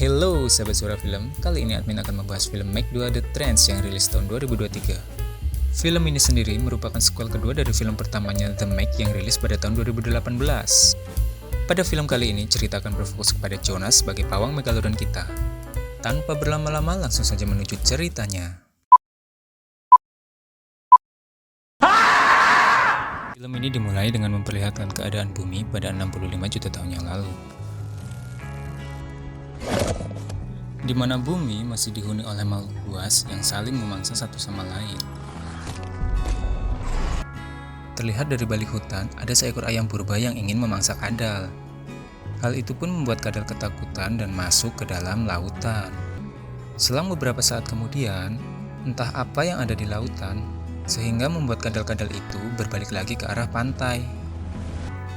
Hello sahabat Suara Film, kali ini admin akan membahas film Meg 2 The Trance yang rilis tahun 2023. Film ini sendiri merupakan sequel kedua dari film pertamanya The Meg yang rilis pada tahun 2018. Pada film kali ini, cerita akan berfokus kepada Jonas sebagai pawang Megalodon kita. Tanpa berlama-lama, langsung saja menuju ceritanya. Film ini dimulai dengan memperlihatkan keadaan bumi pada 65 juta tahun yang lalu, di mana bumi masih dihuni oleh makhluk buas yang saling memangsa satu sama lain. Terlihat dari balik hutan, ada seekor ayam purba yang ingin memangsa kadal. Hal itu pun membuat kadal ketakutan dan masuk ke dalam lautan. Selang beberapa saat kemudian, entah apa yang ada di lautan, sehingga membuat kadal-kadal itu berbalik lagi ke arah pantai.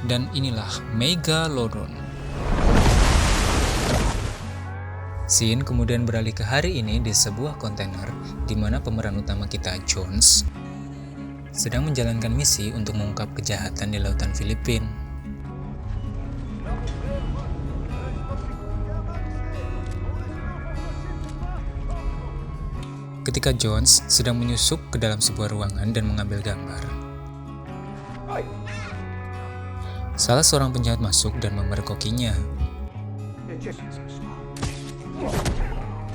Dan inilah Megalodon. Scene kemudian beralih ke hari ini di sebuah kontainer di mana pemeran utama kita, Jones, sedang menjalankan misi untuk mengungkap kejahatan di lautan Filipina. Ketika Jones sedang menyusup ke dalam sebuah ruangan dan mengambil gambar, salah seorang penjahat masuk dan memergokinya.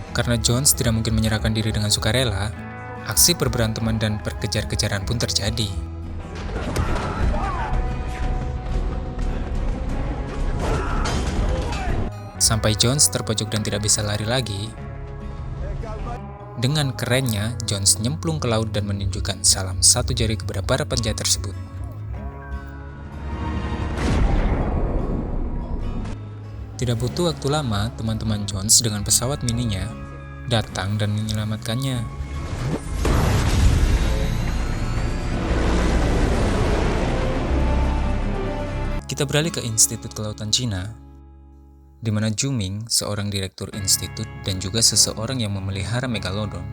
Karena Jones tidak mungkin menyerahkan diri dengan sukarela, aksi perberanteman dan perkejar-kejaran pun terjadi. Sampai Jones terpojok dan tidak bisa lari lagi, dengan kerennya Jones nyemplung ke laut dan menunjukkan salam satu jari kepada para penjahat tersebut. Tidak butuh waktu lama, teman-teman Jones dengan pesawat mininya datang dan menyelamatkannya. Kita beralih ke Institut Kelautan Cina, di mana Juming, seorang direktur institut dan juga seseorang yang memelihara Megalodon,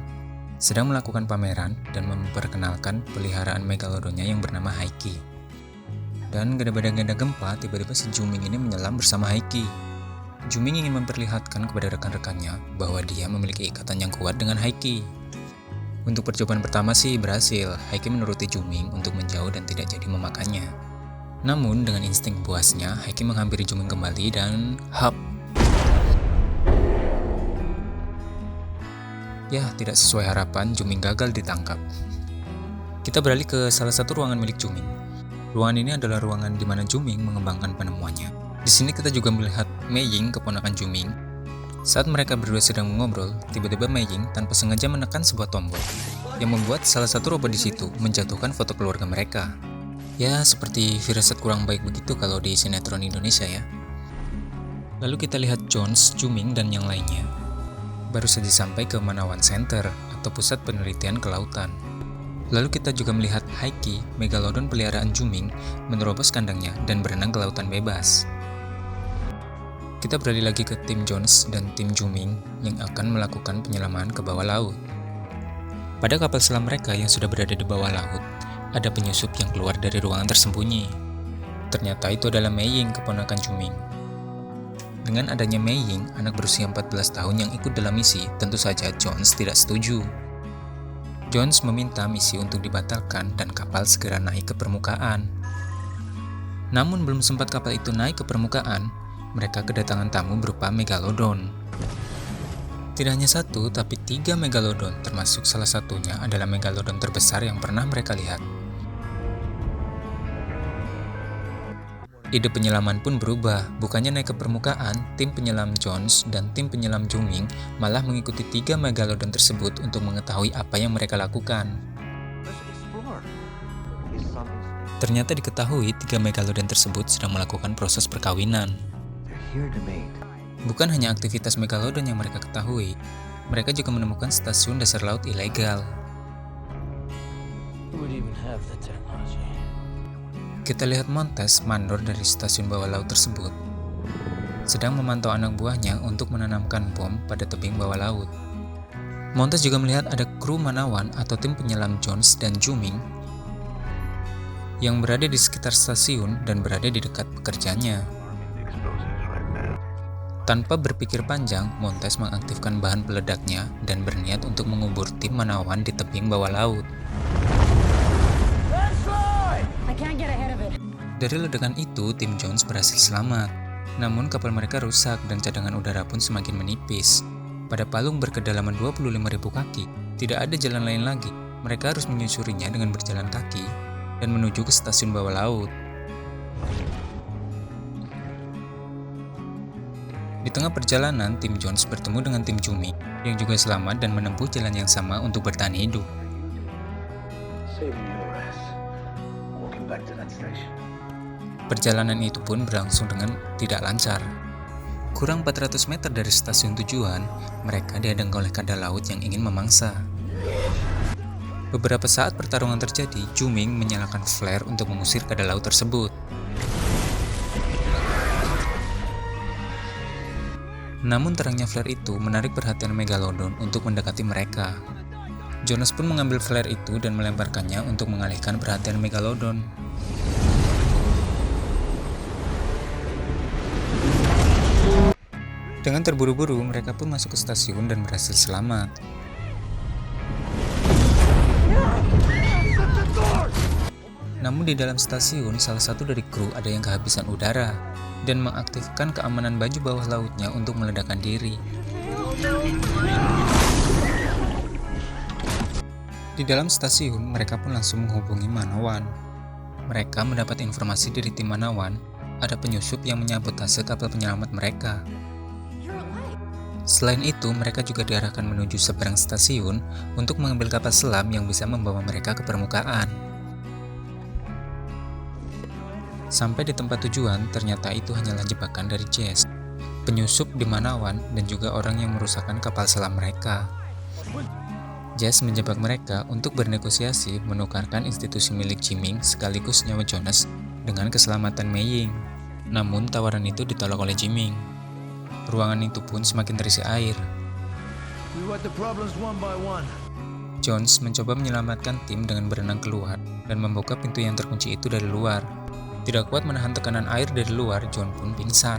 sedang melakukan pameran dan memperkenalkan peliharaan Megalodonnya yang bernama Haiki. Dan gada-gada gempa, tiba-tiba si Juming ini menyelam bersama Haiki. Juming ingin memperlihatkan kepada rekan-rekannya bahwa dia memiliki ikatan yang kuat dengan Haiki. Untuk percobaan pertama sih berhasil, Haiki menuruti Juming untuk menjauh dan tidak jadi memakannya. Namun dengan insting buasnya, Haiki menghampiri Juming kembali dan hap. Ya, tidak sesuai harapan, Juming gagal ditangkap. Kita beralih ke salah satu ruangan milik Juming. Ruangan ini adalah ruangan di mana Juming mengembangkan penemuannya. Di sini kita juga melihat Mei Ying, keponakan Juming. Saat mereka berdua sedang mengobrol, tiba-tiba Mei Ying tanpa sengaja menekan sebuah tombol yang membuat salah satu robot di situ menjatuhkan foto keluarga mereka. Ya, seperti firasat kurang baik begitu kalau di sinetron Indonesia ya. Lalu kita lihat Jones, Juming, dan yang lainnya baru saja sampai ke Manawan Center atau pusat penelitian kelautan. Lalu kita juga melihat Haiki, Megalodon peliharaan Juming, menerobos kandangnya dan berenang ke lautan bebas. Kita beralih lagi ke tim Jones dan tim Juming yang akan melakukan penyelaman ke bawah laut. Pada kapal selam mereka yang sudah berada di bawah laut, ada penyusup yang keluar dari ruangan tersembunyi. Ternyata itu adalah Mei Ying, keponakan Juming. Dengan adanya Mei Ying, anak berusia 14 tahun yang ikut dalam misi, tentu saja Jones tidak setuju. Jones meminta misi untuk dibatalkan dan kapal segera naik ke permukaan. Namun belum sempat kapal itu naik ke permukaan, mereka kedatangan tamu berupa Megalodon. Tidak hanya satu, tapi 3 Megalodon, termasuk salah satunya adalah Megalodon terbesar yang pernah mereka lihat. Ide penyelaman pun berubah, bukannya naik ke permukaan, tim penyelam Jones dan tim penyelam Juming malah mengikuti 3 Megalodon tersebut untuk mengetahui apa yang mereka lakukan. Ternyata diketahui 3 Megalodon tersebut sedang melakukan proses perkawinan. Bukan hanya aktivitas Megalodon yang mereka ketahui, mereka juga menemukan stasiun dasar laut ilegal. Kita lihat Montes, mandor dari stasiun bawah laut tersebut, sedang memantau anak buahnya untuk menanamkan bom pada tebing bawah laut. Montes juga melihat ada kru Manawan atau tim penyelam Jones dan Juming yang berada di sekitar stasiun dan berada di dekat pekerjaannya. Tanpa berpikir panjang, Montes mengaktifkan bahan peledaknya dan berniat untuk mengubur tim Manawan di tebing bawah laut. Dari ledakan itu, tim Jones berhasil selamat. Namun kapal mereka rusak dan cadangan udara pun semakin menipis. Pada palung berkedalaman 25.000 kaki, tidak ada jalan lain lagi. Mereka harus menyusurinya dengan berjalan kaki dan menuju ke stasiun bawah laut. Di tengah perjalanan, tim Jones bertemu dengan tim Jumi yang juga selamat dan menempuh jalan yang sama untuk bertahan hidup. Perjalanan itu pun berlangsung dengan tidak lancar. Kurang 400 meter dari stasiun tujuan, mereka dihadang oleh kadal laut yang ingin memangsa. Beberapa saat pertarungan terjadi, Juming menyalakan flare untuk mengusir kadal laut tersebut. Namun terangnya flare itu menarik perhatian Megalodon untuk mendekati mereka. Jonas pun mengambil flare itu dan melemparkannya untuk mengalihkan perhatian Megalodon. Dengan terburu-buru, mereka pun masuk ke stasiun dan berhasil selamat. Namun di dalam stasiun, salah satu dari kru ada yang kehabisan udara dan mengaktifkan keamanan baju bawah lautnya untuk meledakkan diri. Di dalam stasiun, mereka pun langsung menghubungi Manawan. Mereka mendapat informasi dari tim Manawan, ada penyusup yang menyabotase kapal penyelamat mereka. Selain itu, mereka juga diarahkan menuju seberang stasiun untuk mengambil kapal selam yang bisa membawa mereka ke permukaan. Sampai di tempat tujuan, ternyata itu hanyalah jebakan dari Jess, penyusup di Manawan dan juga orang yang merusakkan kapal selam mereka. Jess menjebak mereka untuk bernegosiasi menukarkan institusi milik Jiming sekaligus nyawa Jonas dengan keselamatan Mei Ying. Namun tawaran itu ditolak oleh Jiming. Ruangan itu pun semakin terisi air. Jones mencoba menyelamatkan tim dengan berenang keluar dan membuka pintu yang terkunci itu dari luar. Tidak kuat menahan tekanan air dari luar, John pun pingsan.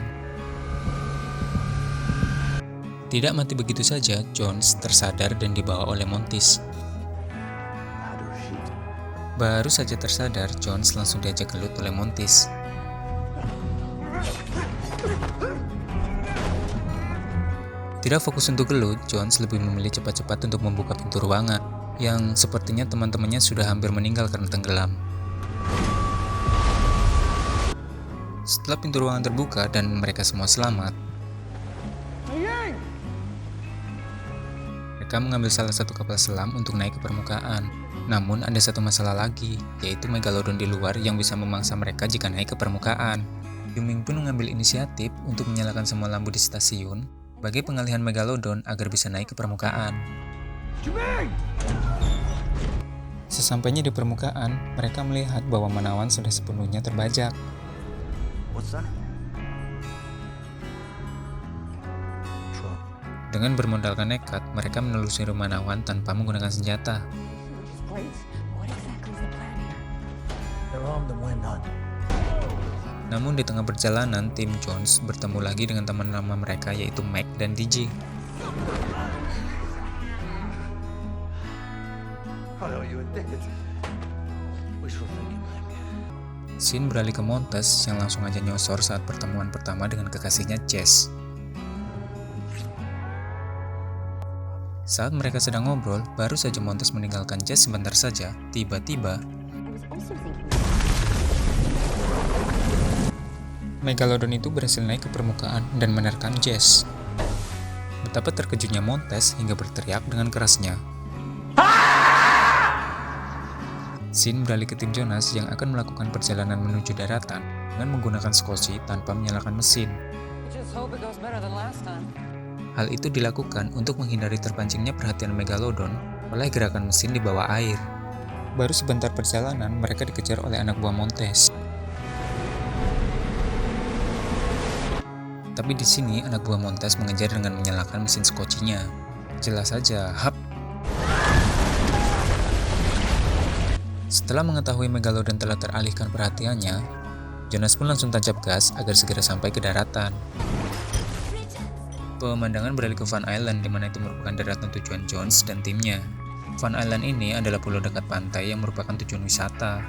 Tidak mati begitu saja, Jones tersadar dan dibawa oleh Montis. Baru saja tersadar, Jones langsung diajak gelut oleh Montis. Tidak fokus untuk gelut, Jones lebih memilih cepat-cepat untuk membuka pintu ruangan, yang sepertinya teman-temannya sudah hampir meninggal karena tenggelam. Setelah pintu ruangan terbuka dan mereka semua selamat, mereka mengambil salah satu kapal selam untuk naik ke permukaan. Namun ada satu masalah lagi, yaitu Megalodon di luar yang bisa memangsa mereka jika naik ke permukaan. Yuming pun mengambil inisiatif untuk menyalakan semua lampu di stasiun bagi pengalihan Megalodon agar bisa naik ke permukaan. Sesampainya di permukaan, mereka melihat bahwa Manawan sudah sepenuhnya terbajak. Dengan bermodalkan nekat, mereka menelusuri Manawan tanpa menggunakan senjata. Namun di tengah perjalanan, tim Jones bertemu lagi dengan teman lama mereka yaitu Mac dan DJ. Scene beralih ke Montes yang langsung aja nyosor saat pertemuan pertama dengan kekasihnya Jess. Saat mereka sedang ngobrol, baru saja Montes meninggalkan Jess sebentar saja, tiba-tiba Megalodon itu berhasil naik ke permukaan dan menerkam Jess. Betapa terkejutnya Montes hingga berteriak dengan kerasnya. Scene beralih ke tim Jonas yang akan melakukan perjalanan menuju daratan dengan menggunakan skoci tanpa menyalakan mesin. Hal itu dilakukan untuk menghindari terpancingnya perhatian Megalodon oleh gerakan mesin di bawah air. Baru sebentar perjalanan, mereka dikejar oleh anak buah Montes. Tapi di sini anak buah Montes mengejar dengan menyalakan mesin skocinya. Jelas saja, hap. Setelah mengetahui Megalodon telah teralihkan perhatiannya, Jonas pun langsung tancap gas agar segera sampai ke daratan. Pemandangan beralih ke Fun Island, di mana itu merupakan daratan tujuan Jones dan timnya. Fun Island ini adalah pulau dekat pantai yang merupakan tujuan wisata.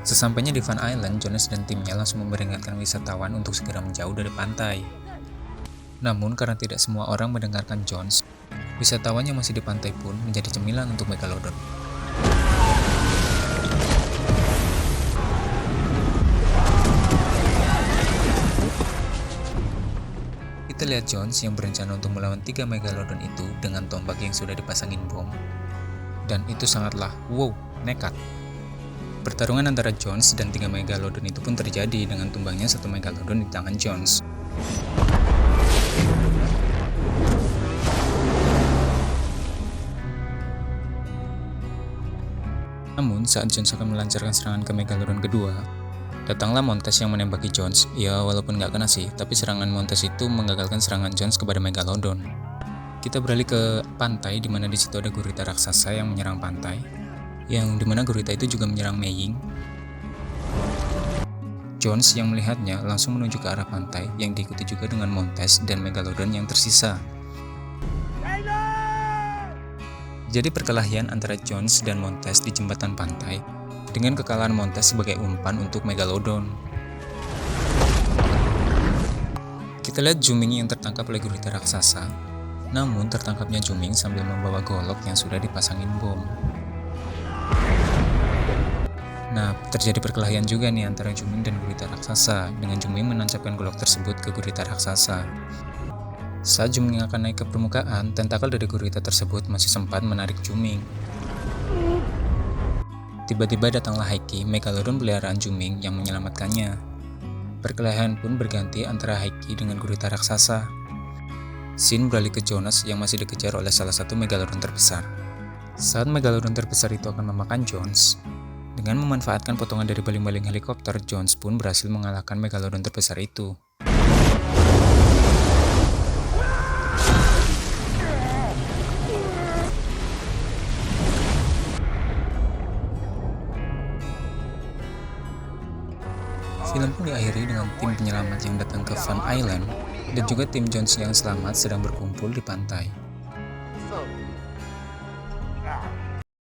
Sesampainya di Fun Island, Jones dan timnya langsung memperingatkan wisatawan untuk segera menjauh dari pantai. Namun karena tidak semua orang mendengarkan Jones, wisatawan yang masih di pantai pun menjadi cemilan untuk Megalodon. Kita lihat Jones yang berencana untuk melawan 3 Megalodon itu dengan tombak yang sudah dipasangin bom. Dan itu sangatlah nekat. Pertarungan antara Jones dan 3 Megalodon itu pun terjadi dengan tumbangnya 1 Megalodon di tangan Jones. Namun saat Jones akan melancarkan serangan ke Megalodon kedua, datanglah Montes yang menembaki Jones. Ya walaupun nggak kena sih, tapi serangan Montes itu menggagalkan serangan Jones kepada Megalodon. Kita beralih ke pantai, di mana di situ ada gurita raksasa yang menyerang pantai, yang dimana gurita itu juga menyerang Mei Ying. Jones yang melihatnya langsung menuju ke arah pantai, yang diikuti juga dengan Montes dan Megalodon yang tersisa. Jadi perkelahian antara Jones dan Montes di jembatan pantai, dengan kekalahan Montes sebagai umpan untuk Megalodon. Kita lihat Zhu-Ming yang tertangkap oleh gurita raksasa, namun tertangkapnya Zhu-Ming sambil membawa golok yang sudah dipasangin bom. Nah, terjadi perkelahian juga nih antara Zhu-Ming dan gurita raksasa, dengan Zhu-Ming menancapkan golok tersebut ke gurita raksasa. Saat Zhu-Ming akan naik ke permukaan, tentakel dari gurita tersebut masih sempat menarik Zhu-Ming. Tiba-tiba datanglah Haiki, Megalodon peliharaan Zhu-Ming yang menyelamatkannya. Perkelahian pun berganti antara Haiki dengan gurita raksasa. Scene beralih ke Jones yang masih dikejar oleh salah satu Megalodon terbesar. Saat Megalodon terbesar itu akan memakan Jones, dengan memanfaatkan potongan dari baling-baling helikopter, Jones pun berhasil mengalahkan Megalodon terbesar itu. Film pun diakhiri dengan tim penyelamat yang datang ke Fun Island dan juga tim Jones yang selamat sedang berkumpul di pantai.